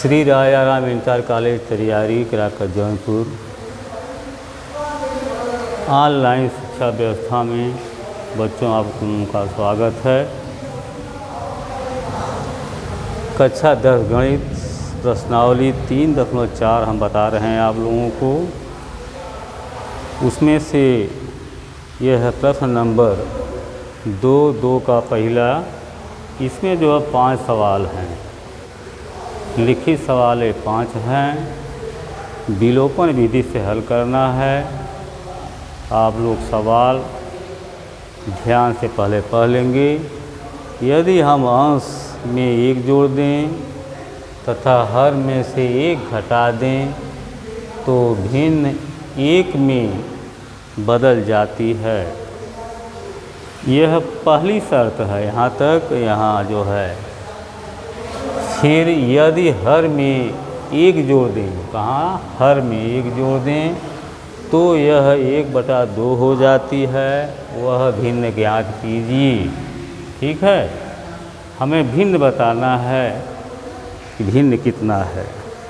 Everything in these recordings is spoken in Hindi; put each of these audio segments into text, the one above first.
श्री राजाराम इंटर कॉलेज तैयारी कराकर जौनपुर ऑनलाइन शिक्षा व्यवस्था में बच्चों आपका स्वागत है। कक्षा 10 गणित प्रश्नावली 3.4 हम बता रहे हैं आप लोगों को। उसमें से यह है प्रश्न नंबर 2 का पहला। इसमें जो है 5 सवाल हैं, लिखित सवाल 5 हैं, विलोपन विधि से हल करना है। आप लोग सवाल ध्यान से पहले पढ़ लेंगे। यदि हम अंश में 1 जोड़ दें तथा हर में से 1 घटा दें तो भिन्न 1 में बदल जाती है। यह पहली शर्त है यहाँ तक। यहाँ जो है फिर यदि हर में 1 जोड़ दें, कहाँ हर में 1 जोड़ दें तो यह 1/2 हो जाती है। वह भिन्न ज्ञात कीजिए। ठीक है, हमें भिन्न बताना है कि भिन्न कितना है।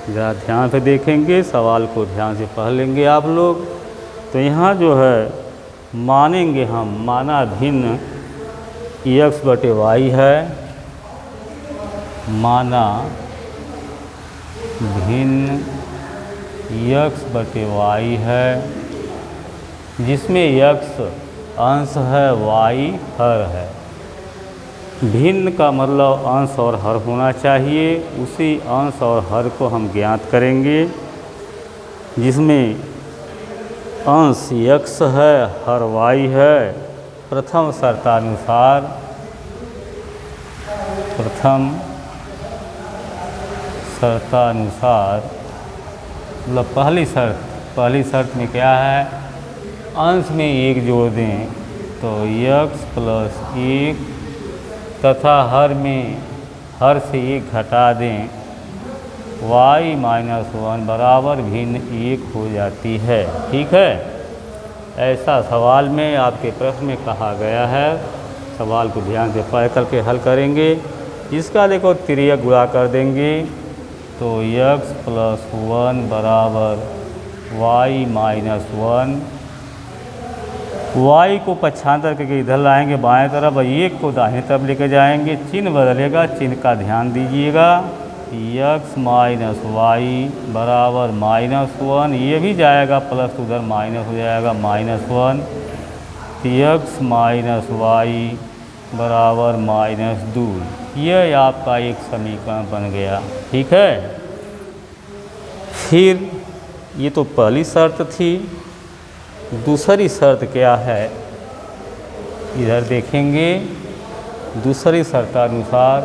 ज़रा ध्यान से देखेंगे, सवाल को ध्यान से पढ़ लेंगे आप लोग। तो यहाँ जो है मानेंगे हम, माना भिन्न x/y है, माना भिन्न x/y है, जिसमें x अंश है, y हर है। भिन्न का मतलब अंश और हर होना चाहिए। उसी अंश और हर को हम ज्ञात करेंगे, जिसमें अंश x है, हर y है। प्रथम शर्तानुसार मतलब पहली शर्त में क्या है, अंश में 1 जोड़ दें तो x + 1 तथा हर से 1 घटा दें y - 1 बराबर भिन्न 1 हो जाती है। ठीक है, ऐसा सवाल में आपके प्रश्न में कहा गया है। सवाल को ध्यान से पढ़ करके हल करेंगे। इसका देखो तिर्यक गुणा कर देंगे तो x + 1 बराबर y - 1। y को पक्षांतर करके इधर लाएंगे बाएं तरफ, 1 को दाहिने तरफ लेकर जाएंगे। चिन्ह बदलेगा, चिन्ह का ध्यान दीजिएगा। x - y बराबर -1, ये भी जाएगा प्लस, उधर माइनस हो जाएगा -1। x - y बराबर -2। यह आपका एक समीकरण बन गया। ठीक है, फिर ये तो पहली शर्त थी। दूसरी शर्त क्या है, इधर देखेंगे। दूसरी शर्तानुसार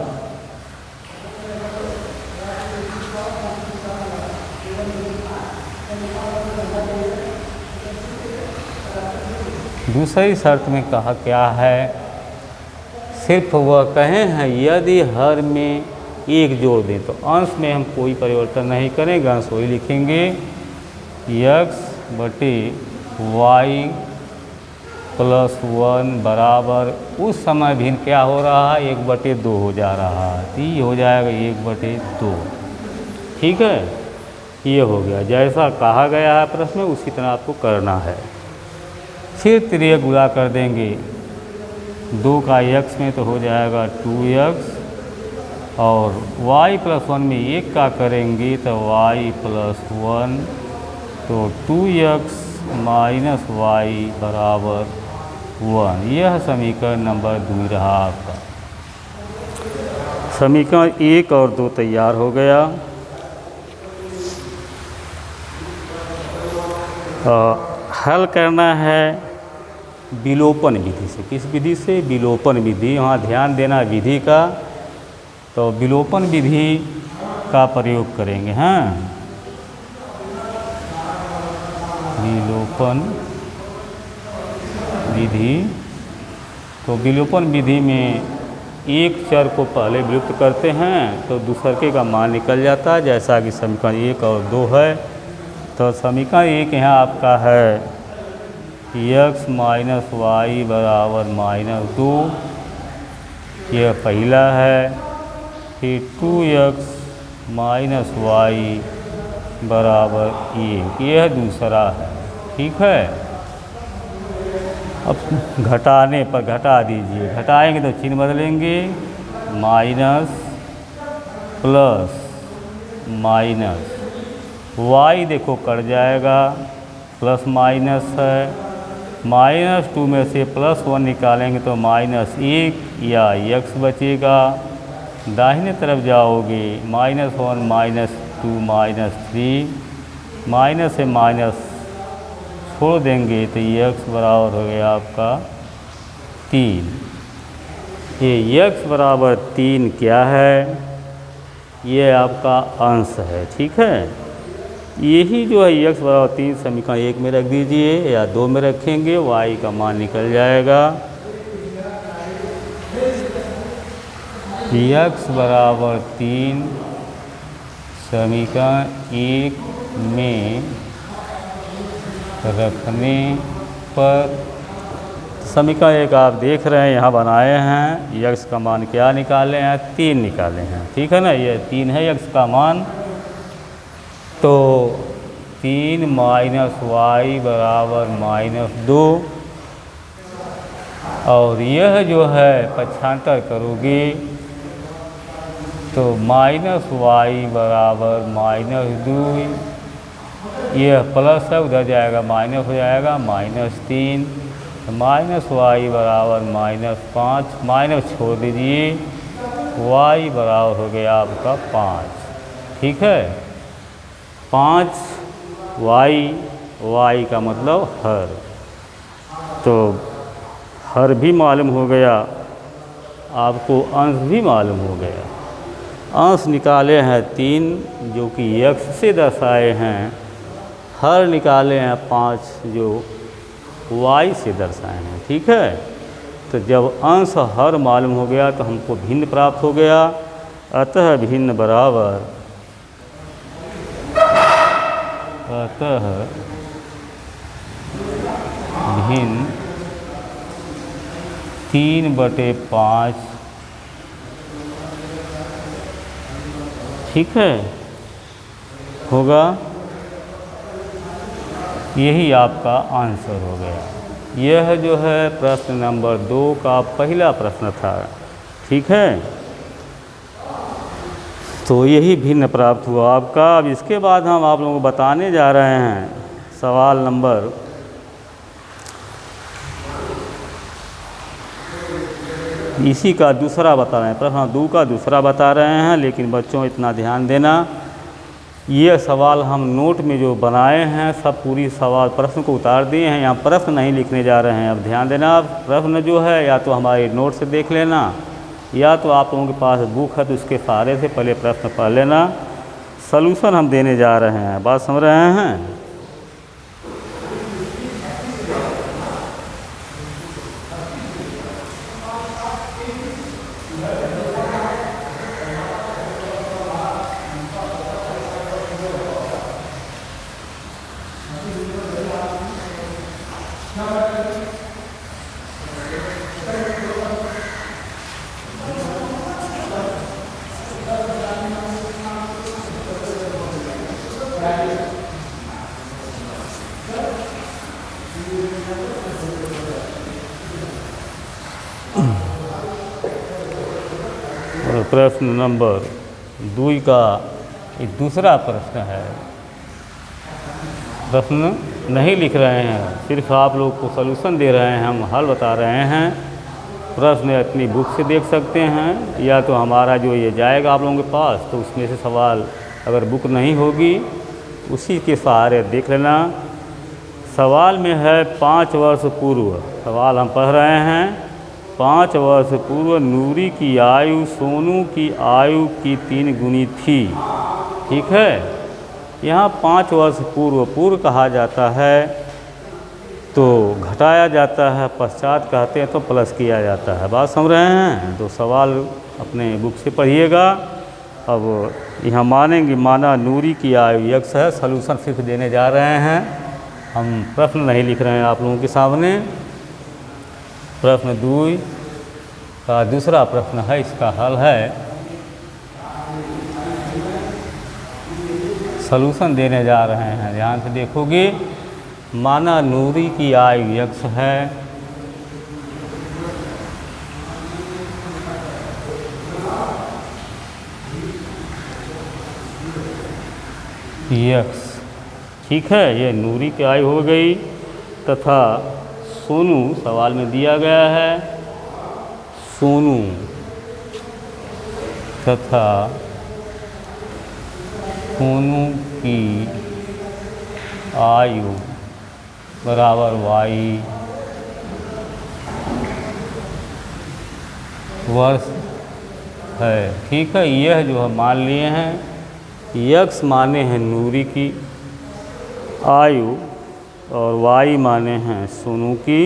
दूसरी शर्त में कहा क्या है, सिर्फ वह कहे हैं यदि हर में 1 जोड़ दें तो अंश में हम कोई परिवर्तन नहीं करेंगे, अंश वही लिखेंगे। x/y + 1 बराबर, उस समय भिन्न क्या हो रहा है, 1/2 हो जा रहा है, तो ये हो जाएगा 1/2। ठीक है, ये हो गया। जैसा कहा गया है प्रश्न में उसी तरह आपको करना है। फिर तिर्यक गुणा कर देंगे। 2 का x में तो हो जाएगा 2x, और y + 1 में 1 का करेंगे तो y + 1, तो 2x - y बराबर 1। यह समीकरण नंबर 2 रहा आपका। समीकरण 1 और 2 तैयार हो गया। हल करना है विलोपन विधि से। किस विधि से, विलोपन विधि। वहाँ ध्यान देना विधि का। तो विलोपन विधि का प्रयोग करेंगे। हाँ, विलोपन विधि। तो विलोपन विधि में एक चर को पहले विलुप्त करते हैं तो दूसरे का मान निकल जाता है, जैसा कि समीकरण 1 और 2 है। तो समीकरण 1 यहाँ आपका है x - y बराबर -2, यह पहला है। फिर 2x माइनस वाई बराबर 1, यह दूसरा है। ठीक है, अब घटाने पर घटा दीजिए, घटाएंगे तो चिन्ह बदलेंगे, माइनस प्लस माइनस, वाई देखो कट जाएगा, प्लस माइनस है, -2 में से +1 निकालेंगे तो -1 या x बचेगा। दाहिने तरफ जाओगे, -1 -2 -3, माइनस से माइनस छोड़ देंगे तो x बराबर हो गया आपका 3। ये x बराबर 3 क्या है? ये आपका अंश है। ठीक है, यही जो है x बराबर 3 समीकरण 1 में रख दीजिए या 2 में रखेंगे, y का मान निकल जाएगा। x बराबर 3 समीकरण 1 में रखने पर समीकरण 1 आप देख रहे हैं यहाँ बनाए हैं, x का मान क्या निकाले हैं? 3 निकाले हैं। ठीक है ना, ये 3 है x का मान। तो 3 माइनस वाई बराबर -2, और यह जो है पक्षांतर करोगे तो माइनस वाई बराबर -2, यह प्लस है उधर जाएगा माइनस हो जाएगा, -3, माइनस वाई बराबर -5, माइनस छोड़ दीजिए, वाई बराबर हो गया आपका 5। ठीक है, 5 वाई का मतलब हर, तो हर भी मालूम हो गया, आपको अंश भी मालूम हो गया। अंश निकाले हैं 3 जो कि x से दर्शाए हैं, हर निकाले हैं 5 जो y से दर्शाए हैं। ठीक है, तो जब अंश हर मालूम हो गया तो हमको भिन्न प्राप्त हो गया, अतः भिन्न बराबर, अतः भिन्न 3/5। ठीक है, होगा, यही आपका आंसर हो गया। यह जो है प्रश्न नंबर 2 का पहला प्रश्न था। ठीक है, तो यही भिन्न प्राप्त हुआ आपका। अब इसके बाद हम आप लोगों को बताने जा रहे हैं सवाल नंबर इसी का दूसरा बता रहे हैं, प्रश्न 2 का दूसरा बता रहे हैं। लेकिन बच्चों इतना ध्यान देना, ये सवाल हम नोट में जो बनाए हैं सब पूरी सवाल प्रश्न को उतार दिए हैं, यहाँ प्रश्न नहीं लिखने जा रहे हैं। अब ध्यान देना, प्रश्न जो है या तो हमारे नोट से देख लेना, या तो आप लोगों के पास बुक है तो उसके सहारे से पहले प्रश्न पढ़ लेना। सॉल्यूशन हम देने जा रहे हैं, बात समझ रहे हैं? प्रश्न नंबर 2 का एक दूसरा प्रश्न है। प्रश्न नहीं लिख रहे हैं, सिर्फ आप लोग को सॉल्यूशन दे रहे हैं, हम हल बता रहे हैं। प्रश्न अपनी बुक से देख सकते हैं, या तो हमारा जो ये जाएगा आप लोगों के पास, तो उसमें से सवाल अगर बुक नहीं होगी उसी के सहारे देख लेना। सवाल में है 5 वर्ष पूर्व, सवाल हम पढ़ रहे हैं, 5 वर्ष पूर्व नूरी की आयु सोनू की आयु की 3 गुनी थी। ठीक है, यहाँ 5 वर्ष पूर्व कहा जाता है तो घटाया जाता है, पश्चात कहते हैं तो प्लस किया जाता है। बात समझ रहे हैं? तो सवाल अपने बुक से पढ़िएगा। अब यहाँ माना नूरी की आयु x है, सॉल्यूशन सिर्फ देने जा रहे हैं, हम प्रश्न नहीं लिख रहे हैं आप लोगों के सामने। प्रश्न 2 का दूसरा प्रश्न है, इसका हल है सॉल्यूशन देने जा रहे हैं। ध्यान से देखोगे, माना नूरी की आयु x है, x, ठीक है, ये नूरी की आयु हो गई, तथा सोनू सवाल में दिया गया है, सोनू तथा सोनू की आयु बराबर y वर्ष है। ठीक है, यह जो है मान लिए हैं, x माने हैं नूरी की आयु और y माने हैं सोनू की।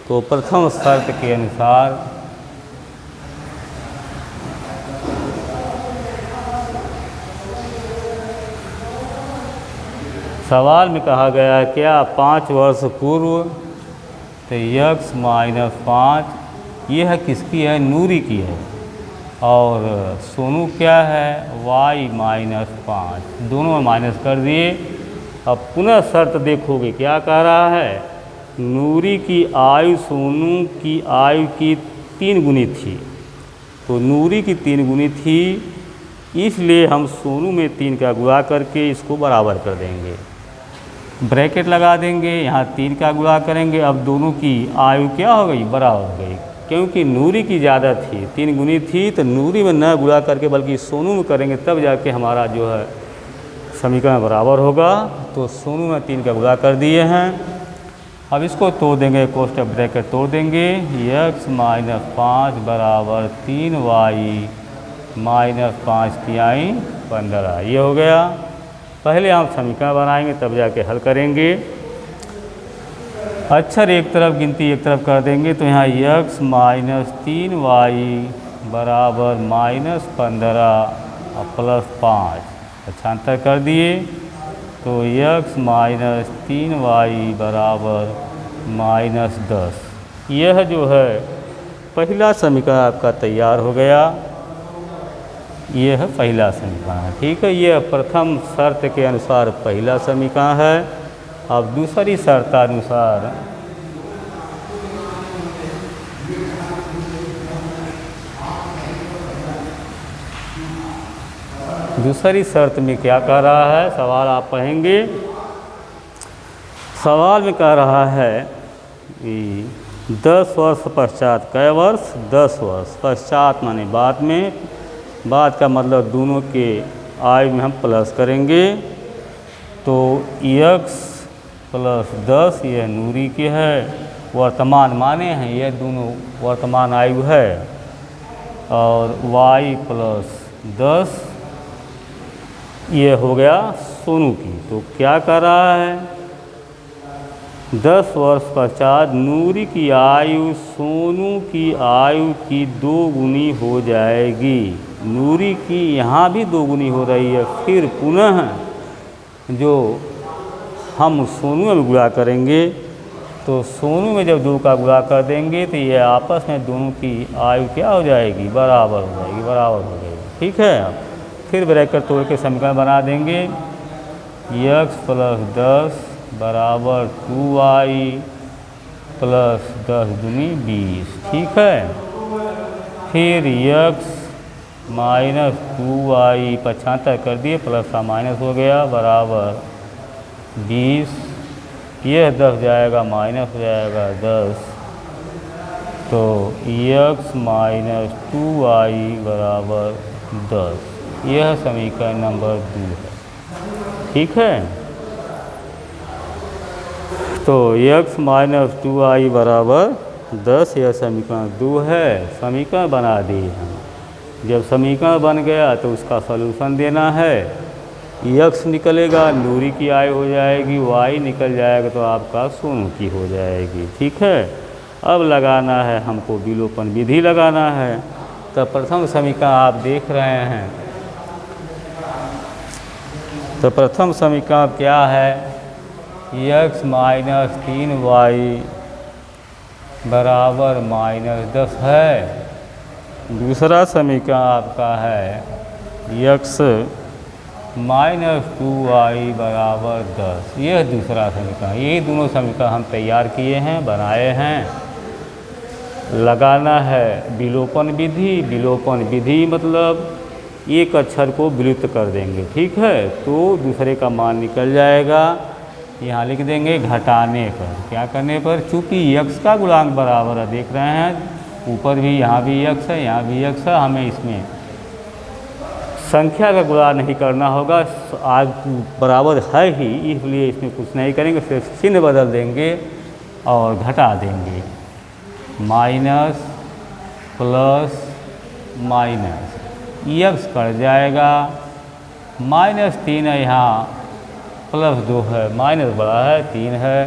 तो प्रथम शर्त के अनुसार सवाल में कहा गया है क्या 5 वर्ष पूर्व, तो x माइनस 5 यह किसकी है, नूरी की है, और सोनू क्या है, y माइनस 5, दोनों में माइनस कर दिए। अब पुनः शर्त देखोगे क्या कह रहा है, नूरी की आयु सोनू की आयु की 3 गुनी थी, तो नूरी की 3 गुनी थी, इसलिए हम सोनू में 3 का गुणा करके इसको बराबर कर देंगे, ब्रैकेट लगा देंगे, यहाँ 3 का गुणा करेंगे। अब दोनों की आयु क्या हो गई, बराबर हो गई, क्योंकि नूरी की ज़्यादा थी, 3 गुनी थी, तो नूरी में न गुणा करके बल्कि सोनू में करेंगे, तब जाके हमारा जो है समीकरण बराबर होगा। तो सोनू में 3 का गुणा कर दिए हैं। अब इसको तोड़ देंगे, कोष्ठक ब्रैकेट तोड़ देंगे, x माइनस 5 बराबर 3y माइनस 5 तिहाई 15, ये हो गया। पहले हम समीकरण बनाएंगे तब जाके हल करेंगे। अक्षर एक तरफ, गिनती एक तरफ कर देंगे, तो यहाँ x माइनस 3y बराबर माइनस 15 और प्लस 5, अच्छा अंतर कर दिए, तो x माइनस 3y बराबर माइनस 10। यह जो है पहला समीकरण आपका तैयार हो गया, यह है पहला समीकरण है। ठीक है, यह प्रथम शर्त के अनुसार पहला समीकरण है। अब दूसरी शर्त अनुसार दूसरी शर्त में क्या कह रहा है, सवाल आप पढ़ेंगे। सवाल में कह रहा है कि 10 वर्ष पश्चात, कै वर्ष, 10 वर्ष पश्चात माने बाद में, बाद का मतलब दोनों के आयु में हम प्लस करेंगे, तो x प्लस 10 यह नूरी के है, वर्तमान माने हैं, यह दोनों वर्तमान आयु है, और y प्लस 10 ये हो गया सोनू की। तो क्या कर रहा है, 10 वर्ष पश्चात नूरी की आयु सोनू की आयु की 2 गुनी हो जाएगी। नूरी की यहाँ भी 2 गुनी हो रही है, फिर पुनः जो हम सोनू में गुणा करेंगे, तो सोनू में जब 2 का गुणा कर देंगे तो ये आपस में दोनों की आयु क्या हो जाएगी, बराबर हो जाएगी, बराबर हो जाएगी। ठीक है, फिर ब्रैकेट तोड़ के समीकरण बना देंगे, x प्लस 10 बराबर 2y प्लस 10 दूनी 20। ठीक है, फिर x माइनस 2y 75 कर दिए, प्लस का माइनस हो गया, बराबर 20, यह 10 जाएगा, माइनस हो जाएगा 10, तो x माइनस 2y बराबर 10, यह समीकरण नंबर 2 है। ठीक है, तो x माइनस 2y बराबर 10 यह समीकरण 2 है। समीकरण बना दिए हम। जब समीकरण बन गया तो उसका सॉल्यूशन देना है, x निकलेगा, नूरी की आयु हो जाएगी, y निकल जाएगा तो आपका सोनू की हो जाएगी। ठीक है, अब लगाना है हमको विलोपन विधि लगाना है। तो प्रथम समीकरण आप देख रहे हैं, तो प्रथम समीकरण क्या है, x माइनस 3y बराबर माइनस 10 है। दूसरा समीकरण आपका है x -2y बराबर 10। यह दूसरा समीकरण, ये दोनों समीकरण हम तैयार किए हैं, बनाए हैं। लगाना है विलोपन विधि। विलोपन विधि मतलब एक अक्षर को विलुप्त कर देंगे, ठीक है, तो दूसरे का मान निकल जाएगा। यहाँ लिख देंगे घटाने पर, क्या करने पर, चूँकि x का गुणांक बराबर है, देख रहे हैं ऊपर भी, यहाँ भी x है, यहाँ भी x है, हमें इसमें संख्या का गुणा नहीं करना होगा, आज बराबर है ही, इसलिए इसमें कुछ नहीं करेंगे, सिर्फ चिन्ह बदल देंगे और घटा देंगे। Minus plus minus x cut जाएगा, -3 है यहाँ, +2 है, माइनस बड़ा है 3 है,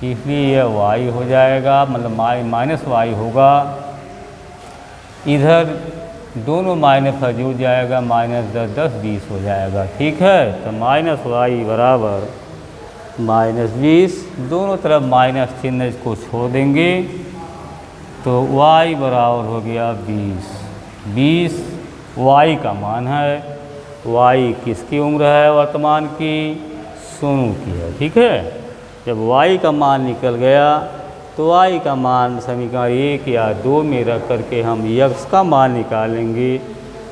इसलिए यह y हो जाएगा, मतलब -y होगा। इधर दोनों माइनस का जुड़ जाएगा, -10 10 20 हो जाएगा, ठीक है। तो -y बराबर -20, दोनों तरफ माइनस चिन्ह को छोड़ देंगे, तो y बराबर हो गया 20। 20 y का मान है। y किसकी उम्र है वर्तमान की, सोनू की है, ठीक है। जब y का मान निकल गया तो y का मान समीकरण 1 या 2 में रख करके हम x का मान निकालेंगे।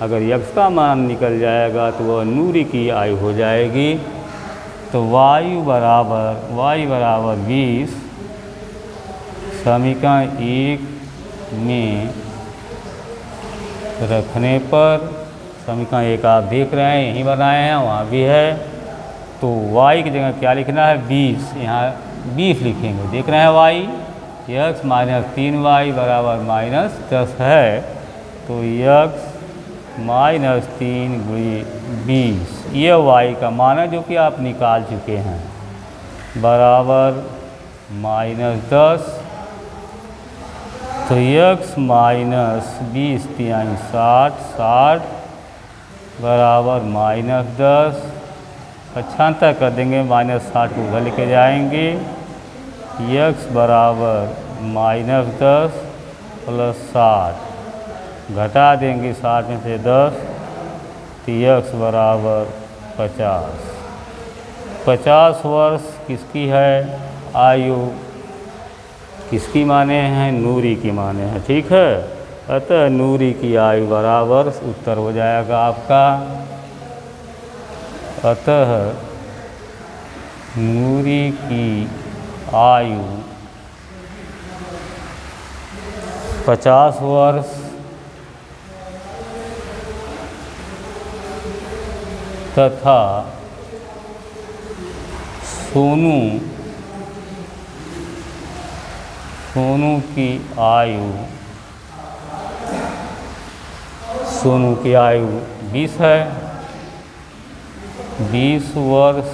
अगर x का मान निकल जाएगा तो वह नूरी की आयु हो जाएगी। तो y बराबर 20 समीकरण 1 में रखने पर, समीकरण 1 आप देख रहे हैं, यहीं बनाए हैं, वहाँ भी है, तो y की जगह क्या लिखना है, 20, यहाँ 20 लिखेंगे, देख रहे हैं y, x -3y बराबर -10 है, तो x -3 × 20, यह y का मान है जो कि आप निकाल चुके हैं, बराबर -10। तो x -20 × 60 बराबर -10, पक्षांतर कर देंगे, -60 को उधर लेके जाएंगे, x बराबर -10 + 60, घटा देंगे 60 में से 10, तो x बराबर 50। 50 वर्ष किसकी है आयु, किसकी माने हैं, नूरी की माने हैं, ठीक है। अतः नूरी की आयु बराबर, उत्तर हो जाएगा आपका, अतः नूरी की आयु 50 वर्ष तथा सोनू की आयु 20 है, 20 वर्ष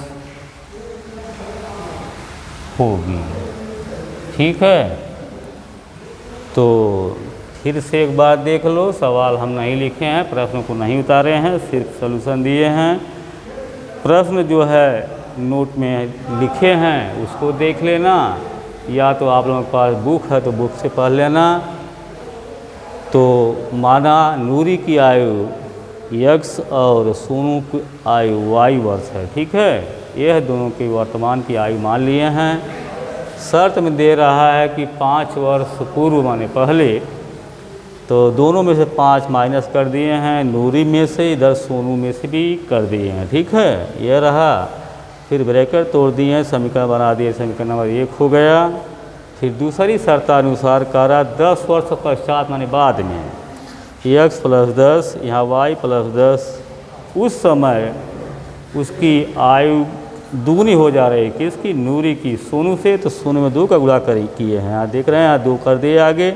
होगी, ठीक है। तो फिर से एक बात देख लो, सवाल हम नहीं लिखे हैं, प्रश्न को नहीं उतारे हैं, सिर्फ सॉल्यूशन दिए हैं। प्रश्न जो है नोट में लिखे हैं उसको देख लेना, या तो आप लोगों के पास बुक है तो बुक से पढ़ लेना। तो माना नूरी की आयु x और सोनू की आयु y वर्ष है, ठीक है। यह दोनों की वर्तमान की आयु मान लिए हैं। शर्त में दे रहा है कि 5 वर्ष पूर्व माने पहले, तो दोनों में से 5 माइनस कर दिए हैं, नूरी में से, इधर सोनू में से भी कर दिए हैं, ठीक है। यह रहा, फिर ब्रैकेट तोड़ दिए हैं, समीकरण बना दिए, समीकरण नंबर 1 हो गया। फिर दूसरी शर्तानुसार करा 10 वर्ष पश्चात माने बाद में x + 10, यहाँ y + 10, उस समय उसकी आयु दुगनी हो जा रही है, किसकी, नूरी की, सोनू से, तो सोनू में 2 का गुणा किए हैं, यहाँ देख रहे हैं, यहाँ 2 कर दिए, आगे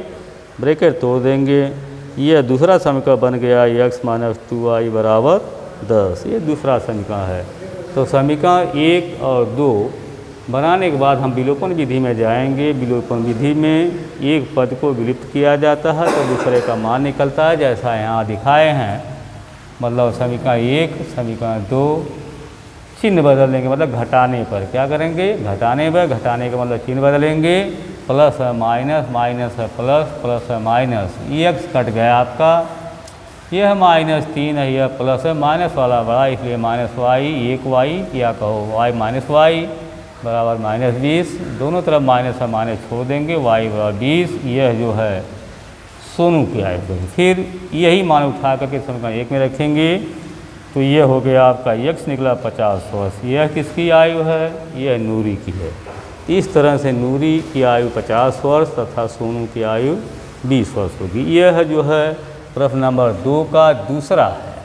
ब्रैकेट तोड़ देंगे। यह दूसरा समीकरण बन गया, x - 2y बराबर 10, ये दूसरा समीकरण है। तो समीकरण 1 और 2 बनाने के बाद हम विलोपन विधि में जाएंगे। विलोपन विधि में एक पद को विलुप्त किया जाता है तो दूसरे का मान निकलता है, जैसा यहाँ दिखाए हैं। मतलब समीकरण 1 समीकरण 2 चिन्ह बदलने के मतलब घटाने पर क्या करेंगे, घटाने का मतलब चिन्ह बदलेंगे, प्लस है माइनस, माइनस है प्लस, प्लस है माइनस, x कट गया आपका, यह -3 है, यह प्लस है, माइनस वाला बड़ा इसलिए -y, 1y या कहो y माइनस वाई बराबर -20, दोनों तरफ माइनस है, माइनस छोड़ देंगे, y बराबर 20। यह जो है सोनू की आयु है। फिर यही मान उठा करके समीकरण 1 में रखेंगे तो यह हो गया आपका x निकला 50 वर्ष। यह किसकी आयु है? यह नूरी की है। इस तरह से नूरी की आयु 50 वर्ष तथा सोनू की आयु 20 वर्ष होगी। यह जो है प्रश्न नंबर 2 का दूसरा है।